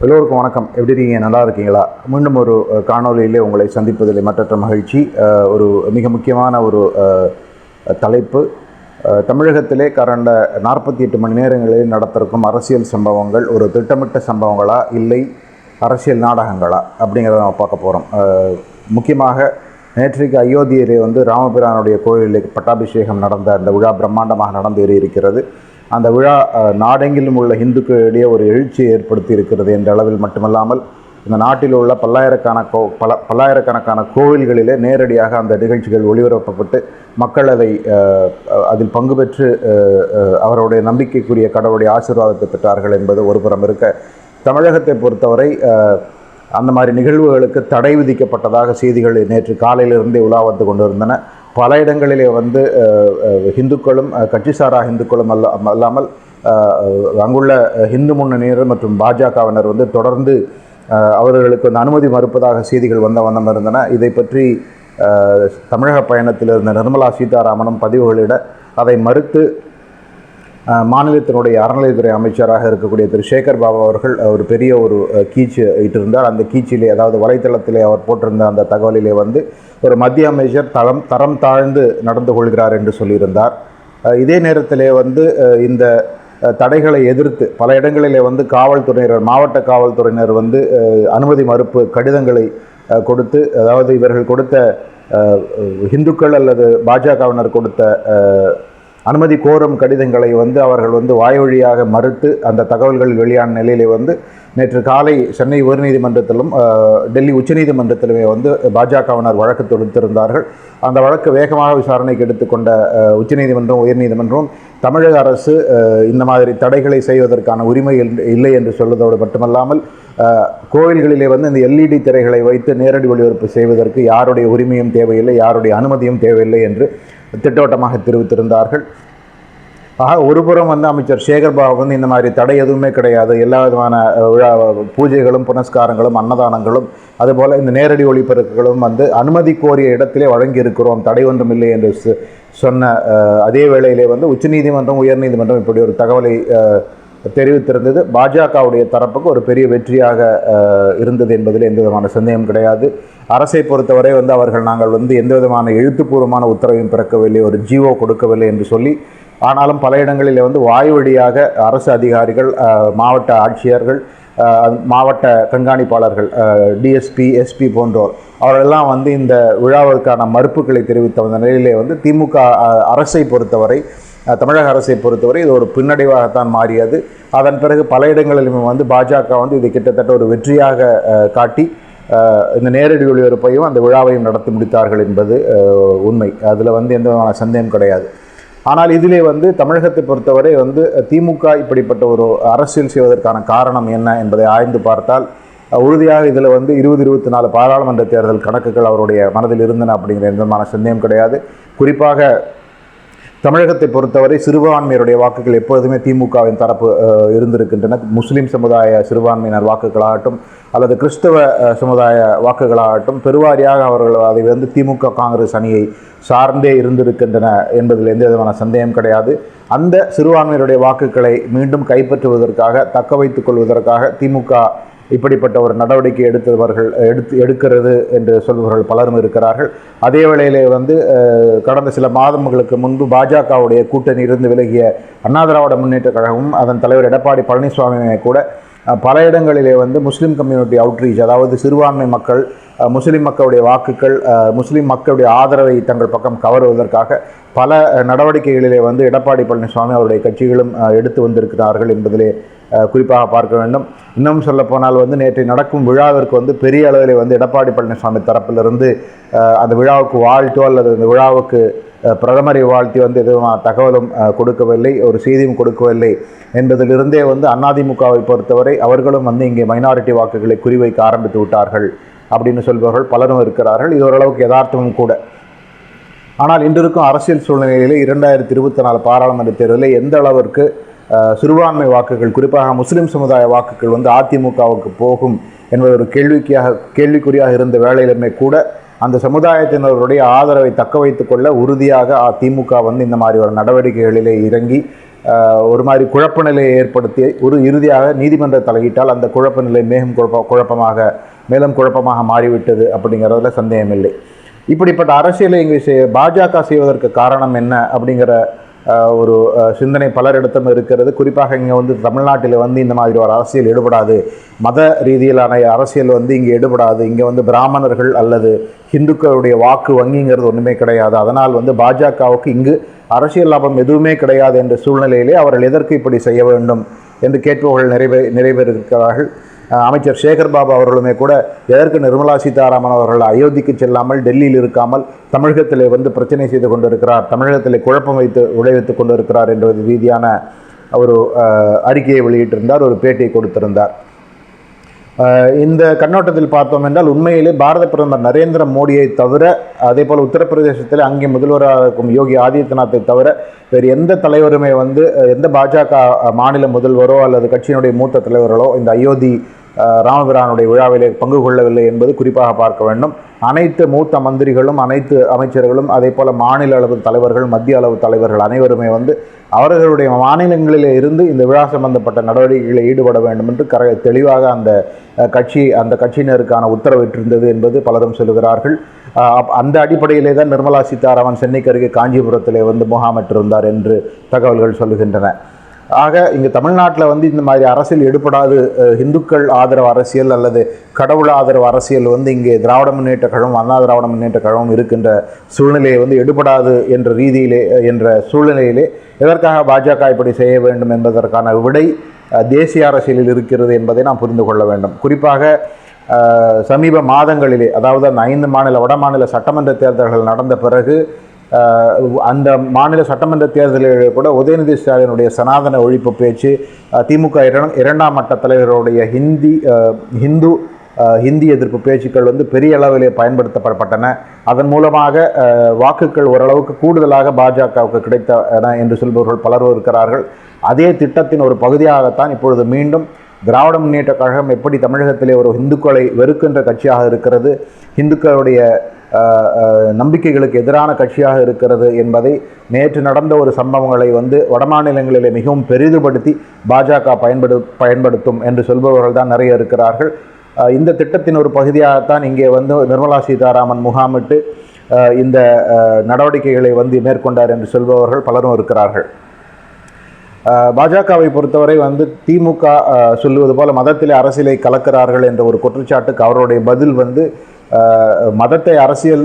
எல்லோருக்கும் வணக்கம். எப்படி இருக்கீங்க? நல்லா இருக்கீங்களா? மீண்டும் ஒரு காணொலியிலே உங்களை சந்திப்பதில் மற்றற்ற மகிழ்ச்சி. ஒரு மிக முக்கியமான ஒரு தலைப்பு. தமிழகத்திலே கடந்த 48 மணி நேரங்களில் நடத்திருக்கும் அரசியல் சம்பவங்கள் ஒரு திட்டமிட்ட சம்பவங்களா இல்லை அரசியல் நாடகங்களா அப்படிங்கிறத நம்ம பார்க்க போகிறோம். முக்கியமாக நேற்றைக்கு அயோத்தியிலே ராமபிரானுடைய கோயிலில் பட்டாபிஷேகம் நடந்த அந்த விழா பிரம்மாண்டமாக நடந்து இருக்கிறது. அந்த விழா நாடெங்கிலும் உள்ள இந்துக்களிடையே ஒரு எழுச்சியை ஏற்படுத்தி இருக்கிறது என்ற அளவில் மட்டுமல்லாமல் இந்த நாட்டில் உள்ள பல்லாயிரக்கணக்கான கோவில்களிலே நேரடியாக அந்த நிகழ்ச்சிகள் ஒளிபரப்பப்பட்டு மக்கள் அதில் பங்கு பெற்று அவருடைய நம்பிக்கைக்குரிய கடவுளுடைய ஆசீர்வாதத்தை பெற்றார்கள் என்பது ஒருபுறம் இருக்க, தமிழகத்தை பொறுத்தவரை அந்த மாதிரி நிகழ்வுகளுக்கு தடை விதிக்கப்பட்டதாக செய்திகள் நேற்று காலையிலிருந்தே உலா வந்து கொண்டிருந்தன. பல இடங்களிலே இந்துக்களும் கட்சிசாரா இந்துக்களும் அல்லாமல் அங்குள்ள இந்து முன்னணியினர் மற்றும் பாஜகவினர் தொடர்ந்து அவர்களுக்கு அனுமதி மறுப்பதாக செய்திகள் வண்ணம் இருந்தன. இதை பற்றி தமிழக பயணத்தில் இருந்த நிர்மலா சீதாராமனும் பதிவுகளிட அதை மறுத்து மாநிலத்தினுடைய அறநிலையத்துறை அமைச்சராக இருக்கக்கூடிய திரு சேகர் பாபு அவர்கள் ஒரு பெரிய ஒரு கீச்சு இட்டிருந்தார். அந்த கீச்சிலே, அதாவது வலைத்தளத்திலே அவர் போட்டிருந்த அந்த தகவலிலே ஒரு மத்திய அமைச்சர் தரம் தாழ்ந்து நடந்து கொள்கிறார் என்று சொல்லியிருந்தார். இதே நேரத்திலே இந்த தடைகளை எதிர்த்து பல இடங்களிலே காவல்துறையினர், மாவட்ட காவல்துறையினர் அனுமதி மறுப்பு கடிதங்களை கொடுத்து, அதாவது இவர்கள் கொடுத்த இந்துக்கள் அல்லது பாஜகவினர் கொடுத்த அனுமதி கோரும் கடிதங்களை அவர்கள் வாய்வழியாக மறுத்து அந்த தகவல்கள் வெளியான நிலையிலே நேற்று காலை சென்னை உயர்நீதிமன்றத்திலும் டெல்லி உச்சநீதிமன்றத்திலுமே பாஜகவினர் வழக்கு தொடுத்திருந்தார்கள். அந்த வழக்கு வேகமாக விசாரணைக்கு எடுத்துக்கொண்ட உச்சநீதிமன்றம் உயர்நீதிமன்றம் தமிழக அரசு இந்த மாதிரி தடைகளை செய்வதற்கான உரிமை இல்லை என்று சொல்வதோடு மட்டுமல்லாமல் கோவில்களிலே இந்த LED திரைகளை வைத்து நேரடி ஒளிபரப்பு செய்வதற்கு யாருடைய உரிமையும் தேவையில்லை, யாருடைய அனுமதியும் தேவையில்லை என்று திட்டவட்டமாக தெரிவித்திருந்தார்கள். ஆக ஒருபுறம் அமைச்சர் சேகர் பாபு இந்த மாதிரி தடை எதுவுமே கிடையாது, எல்லா விதமான பூஜைகளும் புனஸ்காரங்களும் அன்னதானங்களும் அதுபோல் இந்த நேரடி ஒளிபரப்புகளும் அனுமதி கோரிய இடத்திலே வழங்கி இருக்கிறோம், தடை ஒன்றும் இல்லை என்று சொன்ன அதே வேளையிலே உச்சநீதிமன்றம் உயர்நீதிமன்றம் இப்படி ஒரு தகவலை தெரிவித்திருந்தது. பாஜகவுடைய தரப்புக்கு ஒரு பெரிய வெற்றியாக இருந்தது என்பதில் எந்த விதமான சந்தேகம் கிடையாது. அரசை பொறுத்தவரை அவர்கள் நாங்கள் எந்த விதமான எழுத்துப்பூர்வமான உத்தரவையும் பிறக்கவில்லை, ஒரு ஜிஓ கொடுக்கவில்லை என்று சொல்லி, ஆனாலும் பல இடங்களில் வாய் வழியாக அரசு அதிகாரிகள், மாவட்ட ஆட்சியர்கள், மாவட்ட கண்காணிப்பாளர்கள், டிஎஸ்பி, எஸ்பி போன்றோர் அவர்களெல்லாம் இந்த விழாவிற்கான மறுப்புகளை தெரிவித்த நிலையிலே திமுக அரசை பொறுத்தவரை, தமிழக அரசை பொறுத்தவரை இது ஒரு பின்னடைவாகத்தான் மாறியது. அதன் பிறகு பல இடங்களிலுமே பாஜக இது கிட்டத்தட்ட ஒரு வெற்றியாக காட்டி இந்த நேரடி ஒளிபரப்பையும் அந்த விழாவையும் நடத்தி முடித்தார்கள் என்பது உண்மை. அதில் எந்த விதமான சந்தேகம் கிடையாது. ஆனால் இதிலே தமிழகத்தை பொறுத்தவரை திமுக இப்படிப்பட்ட ஒரு அரசியல் செய்வதற்கான காரணம் என்ன என்பதை ஆய்ந்து பார்த்தால் உறுதியாக இதில் 2024 பாராளுமன்ற தேர்தல் கணக்குகள் அவருடைய மனதில் இருந்தன அப்படிங்கிற எந்த விதமான சந்தேகம் கிடையாது. குறிப்பாக தமிழகத்தை பொறுத்தவரை சிறுபான்மையினுடைய வாக்குகள் எப்பொழுதுமே திமுகவின் தரப்பு இருந்திருக்கின்றன. முஸ்லீம் சமுதாய சிறுபான்மையினர் வாக்குகளாகட்டும் அல்லது கிறிஸ்தவ சமுதாய வாக்குகளாகட்டும் பெருவாரியாக அவர்கள் அதை திமுக காங்கிரஸ் அணியை சார்ந்தே இருந்திருக்கின்றன என்பதில் எந்த விதமான சந்தேகம் கிடையாது. அந்த சிறுபான்மையினுடைய வாக்குகளை மீண்டும் கைப்பற்றுவதற்காக, தக்க வைத்துக் கொள்வதற்காக திமுக இப்படிப்பட்ட ஒரு நடவடிக்கை எடுக்கிறது என்று சொல்பவர்கள் பலரும் இருக்கிறார்கள். அதே வேளையிலே கடந்த சில மாதங்களுக்கு முன்பு பாஜகவுடைய கூட்டணி இருந்து விலகிய அண்ணா திராவிட முன்னேற்ற கழகமும் அதன் தலைவர் எடப்பாடி பழனிசாமியுமே கூட பல இடங்களிலே முஸ்லீம் கம்யூனிட்டி அவுட்ரீச், அதாவது சிறுபான்மை மக்கள், முஸ்லீம் மக்களுடைய வாக்குகள், முஸ்லீம் மக்களுடைய ஆதரவை தங்கள் பக்கம் கவருவதற்காக பல நடவடிக்கைகளிலே எடப்பாடி பழனிசாமி அவருடைய கட்சிகளும் எடுத்து வந்திருக்கிறார்கள் என்பதிலே குறிப்பாக பார்க்க வேண்டும். இன்னும் சொல்லப்போனால் நேற்று நடக்கும் விழாவிற்கு பெரிய அளவில் எடப்பாடி பழனிசாமி தரப்பிலிருந்து அந்த விழாவுக்கு வாழ்த்தோ அல்லது அந்த விழாவுக்கு பிரதமரை வாழ்த்தி எதுவும் தகவலும் கொடுக்கவில்லை, ஒரு செய்தியும் கொடுக்கவில்லை என்பதிலிருந்தே அதிமுகவை பொறுத்தவரை அவர்களும் இங்கே மைனாரிட்டி வாக்குகளை குறிவைக்க ஆரம்பித்து விட்டார்கள் அப்படின்னு சொல்பவர்கள் பலரும் இருக்கிறார்கள். இது ஓரளவுக்கு யதார்த்தமும் கூட. ஆனால் இன்றிருக்கும் அரசியல் சூழ்நிலையிலே 2024 பாராளுமன்ற தேர்தலில் எந்த அளவிற்கு சிறுபான்மை வாக்குகள், குறிப்பாக முஸ்லீம் சமுதாய வாக்குகள் அதிமுகவுக்கு போகும் என்பது ஒரு கேள்விக்குறியாக இருந்த வேளையிலுமே கூட அந்த சமுதாயத்தினருடைய ஆதரவை தக்க வைத்துக் கொள்ள உறுதியாக திமுக இந்த மாதிரி ஒரு நடவடிக்கைகளிலே இறங்கி ஒரு மாதிரி குழப்ப நிலையை ஏற்படுத்தி இறுதியாக நீதிமன்ற தலையிட்டால் அந்த குழப்ப நிலை மேலும் குழப்பமாக மாறிவிட்டது அப்படிங்கிறதுல சந்தேகமில்லை. இப்படிப்பட்ட அரசியலை இங்கே பாஜக செய்வதற்கு காரணம் என்ன அப்படிங்கிற ஒரு சிந்தனை பலரிடத்தும் இருக்கிறது. குறிப்பாக இங்கே வந்து தமிழ்நாட்டில் வந்து இந்த மாதிரி ஒரு அரசியல் எடுபடாது, மத ரீதியிலான அரசியல் வந்து இங்கே எடுபடாது, இங்கே வந்து பிராமணர்கள் அல்லது ஹிந்துக்களுடைய வாக்கு வங்கிங்கிறது ஒன்றுமே கிடையாது, அதனால் வந்து பாஜகவுக்கு இங்கு அரசியல் லாபம் எதுவுமே கிடையாது என்ற சூழ்நிலையிலே அவர்கள் எதற்கு இப்படி செய்ய வேண்டும் என்று கேட்பவர்கள் நிறைவேறியிருக்கிறார்கள். அமைச்சர் சேகர் பாபு அவர்களுமே கூட எதற்கு நிர்மலா சீதாராமன் அவர்கள் அயோத்திக்கு செல்லாமல் டெல்லியில் இருக்காமல் தமிழகத்திலே வந்து பிரச்சனை செய்து கொண்டிருக்கிறார், தமிழகத்திலே குழப்பம் விளைவித்துக் கொண்டிருக்கிறார் என்ற ரீதியான ஒரு அறிக்கையை வெளியிட்டிருந்தார், ஒரு பேட்டியை கொடுத்திருந்தார். இந்த கண்ணோட்டத்தில் பார்த்தோம் என்றால் உண்மையிலே பாரத பிரதமர் நரேந்திர மோடியை தவிர, அதே போல் உத்தரப்பிரதேசத்தில் அங்கே முதல்வராக இருக்கும் யோகி ஆதித்யநாத்தை தவிர வேறு எந்த தலைவருமே வந்து எந்த பாஜக மாநில முதல்வரோ அல்லது கட்சியினுடைய மூத்த தலைவர்களோ இந்த அயோத்தி ராமபிரானுடைய விழாவிலே பங்கு கொள்ளவில்லை என்பது குறிப்பாக பார்க்க வேண்டும். அனைத்து மூத்த மந்திரிகளும் அனைத்து அமைச்சர்களும் அதே போல் மாநில அளவு தலைவர்கள் மத்திய அளவு தலைவர்கள் அனைவருமே வந்து அவர்களுடைய மாநிலங்களிலே இருந்து இந்த விழா சம்பந்தப்பட்ட நடவடிக்கைகளில் ஈடுபட வேண்டும் என்று தெளிவாக அந்த கட்சியினருக்கான உத்தரவிட்டிருந்தது என்பது பலரும் சொல்லுகிறார்கள். அந்த அடிப்படையிலே தான் நிர்மலா சீதாராமன் சென்னைக்கு அருகே காஞ்சிபுரத்திலே வந்து முகாமிட்டிருந்தார் என்று தகவல்கள் சொல்லுகின்றன. ஆக இங்கு தமிழ்நாட்டில் வந்து இந்த மாதிரி அரசியல் எடுபடாது, இந்துக்கள் ஆதரவு அரசியல் அல்லது கடவுள் ஆதரவு அரசியல் வந்து இங்கே திராவிட முன்னேற்ற கழகம் அண்ணா திராவிட முன்னேற்ற கழகம் இருக்கின்ற சூழ்நிலையை வந்து எடுபடாது என்ற சூழ்நிலையிலே எதற்காக பாஜக இப்படி செய்ய வேண்டும் என்பதற்கான விடை தேசிய அரசியலில் இருக்கிறது என்பதை நாம் புரிந்து கொள்ள வேண்டும். குறிப்பாக சமீப மாதங்களிலே, அதாவது அந்த 5 வட மாநில சட்டமன்ற தேர்தல்கள் நடந்த பிறகு அந்த மாநில சட்டமன்ற தேர்தலில் கூட உதயநிதி ஸ்டாலினுடைய சனாதன ஒழிப்பு பேச்சு, திமுக 2ஆம் மட்ட தலைவருடைய ஹிந்தி எதிர்ப்பு பேச்சுக்கள் வந்து பெரிய அளவிலே பயன்படுத்தப்பட்டன. அதன் மூலமாக வாக்குகள் ஓரளவுக்கு கூடுதலாக பாஜகவுக்கு கிடைத்தன என்று சொல்பவர்கள் பலரும் இருக்கிறார்கள். அதே திட்டத்தின் ஒரு பகுதியாகத்தான் இப்பொழுது மீண்டும் திராவிட முன்னேற்ற கழகம் எப்படி தமிழகத்திலே ஒரு இந்துக்களை வெறுக்கின்ற கட்சியாக இருக்கிறது, இந்துக்களுடைய நம்பிக்கைகளுக்கு எதிரான கட்சியாக இருக்கிறது என்பதை நேற்று நடந்த ஒரு சம்பவங்களை வந்து வடமாநிலங்களிலே மிகவும் பெரிதுபடுத்தி பாஜக பயன்படுத்தும் என்று சொல்பவர்கள் தான் நிறைய இருக்கிறார்கள். இந்த திட்டத்தின் ஒரு பகுதியாகத்தான் இங்கே வந்து நிர்மலா சீதாராமன் முகாமிட்டு இந்த நடவடிக்கைகளை வந்து மேற்கொண்டார் என்று சொல்பவர்கள் பலரும் இருக்கிறார்கள். பாஜகவை பொறுத்தவரை வந்து திமுக சொல்லுவது போல மதத்திலே அரசியலை கலக்கிறார்கள் என்ற ஒரு குற்றச்சாட்டுக்கு அவருடைய பதில் வந்து மதத்தை அரசியல்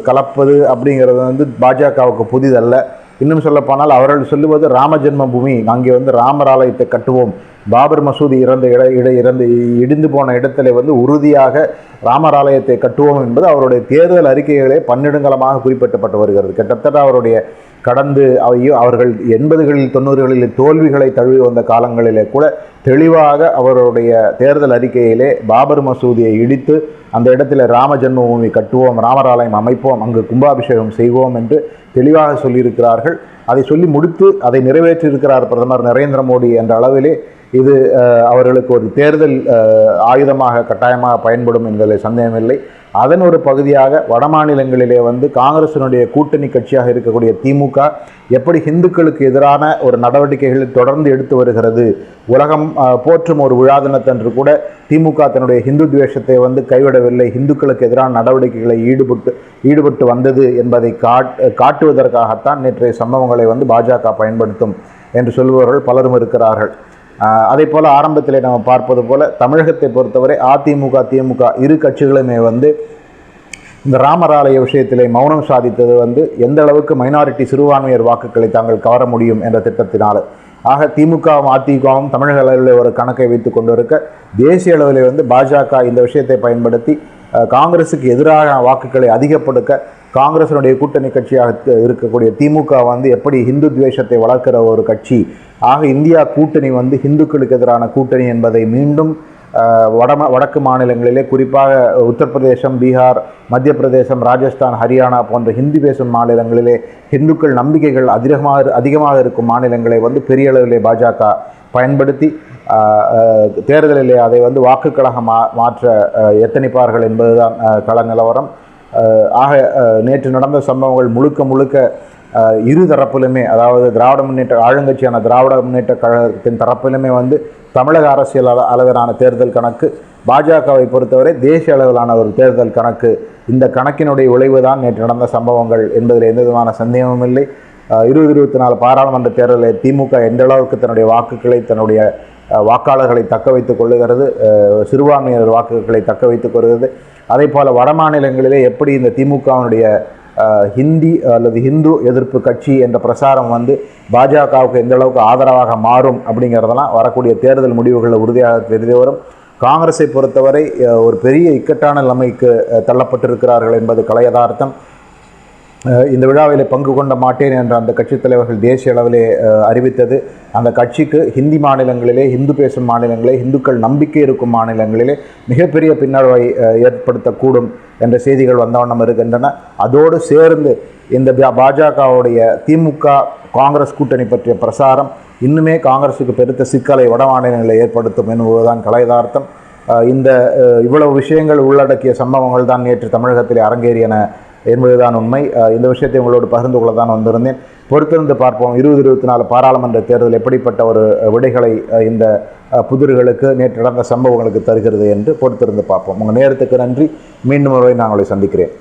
கலப்பது அப்படிங்கிறது வந்து பாஜகவுக்கு புதிதல்ல. இன்னும் சொல்லப்போனால் அவர்கள் சொல்லுவது ராம ஜென்ம பூமி, அங்கே வந்து ராமர் ஆலயத்தை கட்டுவோம், பாபர் மசூதி இடிந்து போன இடத்துல வந்து உறுதியாக ராமர் ஆலயத்தை கட்டுவோம் என்பது அவருடைய தேர்தல் அறிக்கைகளே பன்னிடுங்கலமாக குறிப்பிடப்பட்டு வருகிறது. கிட்டத்தட்ட அவருடைய அவர்கள் 80களில் 90களில் தோல்விகளை தழுவி வந்த காலங்களிலே கூட தெளிவாக அவருடைய தேர்தல் அறிக்கையிலே பாபர் மசூதியை இடித்து அந்த இடத்துல ராம ஜென்மபூமி கட்டுவோம், ராமர் ஆலயம் அமைப்போம், அங்கு கும்பாபிஷேகம் செய்வோம் என்று தெளிவாக சொல்லியிருக்கிறார்கள். அதை சொல்லி முடித்து அதை நிறைவேற்றியிருக்கிறார் பிரதமர் நரேந்திர மோடி என்ற அளவிலே இது அவர்களுக்கு ஒரு தேர்தல் ஆயுதமாக கட்டாயமாக பயன்படும் என்பதில் சந்தேகமில்லை. அதன் ஒரு பகுதியாக வட மாநிலங்களிலே வந்து காங்கிரசினுடைய கூட்டணி கட்சியாக இருக்கக்கூடிய திமுக எப்படி இந்துக்களுக்கு எதிரான ஒரு நடவடிக்கைகளை தொடர்ந்து எடுத்து வருகிறது, உலகம் போற்றும் ஒரு விழா தினத்தன்று கூட திமுக தன்னுடைய ஹிந்து துவேஷத்தை வந்து கைவிடவில்லை, இந்துக்களுக்கு எதிரான நடவடிக்கைகளை ஈடுபட்டு வந்தது என்பதை காட்டுவதற்காகத்தான் நேற்றைய சம்பவங்களை வந்து பாஜக பயன்படுத்தும் என்று சொல்பவர்கள் பலரும் இருக்கிறார்கள். அதே போல் ஆரம்பத்தில் நம்ம பார்ப்பது போல் தமிழகத்தை பொறுத்தவரை அதிமுக திமுக இரு கட்சிகளுமே வந்து இந்த ராமர் ஆலய விஷயத்திலே மௌனம் சாதித்தது வந்து எந்த அளவுக்கு மைனாரிட்டி சிறுபான்மையர் வாக்குகளை தாங்கள் கவர முடியும் என்ற திட்டத்தினால். ஆக திமுகவும் அதிமுகவும் தமிழக அளவில் ஒரு கணக்கை வைத்து கொண்டு இருக்க, தேசிய அளவில் வந்து பாஜக இந்த விஷயத்தை பயன்படுத்தி காங்கிரஸுக்கு எதிராக வாக்குகளை அதிகப்படுத்த காங்கிரசினுடைய கூட்டணி கட்சியாக இருக்கக்கூடிய திமுக வந்து எப்படி ஹிந்து துவேஷத்தை வளர்க்கிற ஒரு கட்சி. ஆக இந்தியா கூட்டணி வந்து ஹிந்துக்களுக்கு எதிரான கூட்டணி என்பதை மீண்டும் வடக்கு மாநிலங்களிலே குறிப்பாக உத்தரப்பிரதேசம், பீகார், மத்திய பிரதேசம், ராஜஸ்தான், ஹரியானா போன்ற ஹிந்தி பேசும் மாநிலங்களிலே ஹிந்துக்கள் நம்பிக்கைகள் அதிகமாக இருக்கும் மாநிலங்களை வந்து பெரிய அளவிலே பாஜக பயன்படுத்தி தேர்தலிலே அதை வந்து வாக்குகளாக மாற்ற எத்தனிப்பார்கள் என்பதுதான் கள நிலவரம். ஆக நேற்று நடந்த சம்பவங்கள் முழுக்க இரு தரப்பிலுமே, அதாவது திராவிட முன்னேற்ற ஆளுங்கட்சியான திராவிட முன்னேற்ற கழகத்தின் தரப்பிலுமே வந்து தமிழக அரசியல் அளவிலான தேர்தல் கணக்கு, பாஜகவை பொறுத்தவரை தேசிய அளவிலான ஒரு தேர்தல் கணக்கு. இந்த கணக்கினுடைய விளைவு தான் நேற்று நடந்த சம்பவங்கள் என்பதில் எந்த விதமான சந்தேகமும் இல்லை. 2024 பாராளுமன்ற தேர்தலில் திமுக எந்த அளவுக்கு தன்னுடைய வாக்குகளை, தன்னுடைய வாக்காளர்களை தக்க வைத்துக் கொள்ளுகிறது, சிறுபான்மையினர் வாக்குகளை தக்க வைத்துக் கொள்கிறது. அதே போல் வட மாநிலங்களிலே எப்படி இந்த திமுகவினுடைய ஹிந்தி அல்லது ஹிந்து எதிர்ப்பு கட்சி என்ற பிரசாரம் வந்து பாஜகவுக்கு எந்த அளவுக்கு ஆதரவாக மாறும் அப்படிங்கிறதெல்லாம் வரக்கூடிய தேர்தல் முடிவுகளில் உறுதியாக தெரிய வரும். காங்கிரஸை பொறுத்தவரை ஒரு பெரிய இக்கட்டான நிலைமைக்கு தள்ளப்பட்டிருக்கிறார்கள் என்பது கலையதார்த்தம். இந்த விழாவில் பங்கு கொண்ட மாட்டேன் என்ற அந்த கட்சித் தலைவர்கள் தேசிய அளவிலே அறிவித்தது அந்த கட்சிக்கு ஹிந்தி மாநிலங்களிலே, ஹிந்து பேசும் மாநிலங்களிலே, இந்துக்கள் நம்பிக்கை இருக்கும் மாநிலங்களிலே மிகப்பெரிய பின்னடைவை ஏற்படுத்தக்கூடும் என்ற செய்திகள் வந்தவண்ணம் இருக்கின்றன. அதோடு சேர்ந்து இந்த பாஜகவுடைய திமுக காங்கிரஸ் கூட்டணி பற்றிய பிரசாரம் இன்னுமே காங்கிரஸுக்கு பெருத்த சிக்கலை வட மாநிலங்களில் ஏற்படுத்தும் என்பதுதான் கலையதார்த்தம். இந்த இவ்வளவு விஷயங்கள் உள்ளடக்கிய சம்பவங்கள் தான் நேற்று தமிழகத்தில் அரங்கேறியன என்பதுதான் உண்மை. இந்த விஷயத்தை உங்களோடு பகிர்ந்து கொள்ள தான் வந்திருந்தேன். பொறுத்திருந்து பார்ப்போம் 2024 பாராளுமன்ற தேர்தல் எப்படிப்பட்ட ஒரு விடைகளை இந்த புதிர்களுக்கு நேற்று நடந்த சம்பவங்களுக்கு தருகிறது என்று பொறுத்திருந்து பார்ப்போம். உங்கள் நேரத்துக்கு நன்றி. மீண்டும் ஒருவரை நான் உங்களை சந்திக்கிறேன்.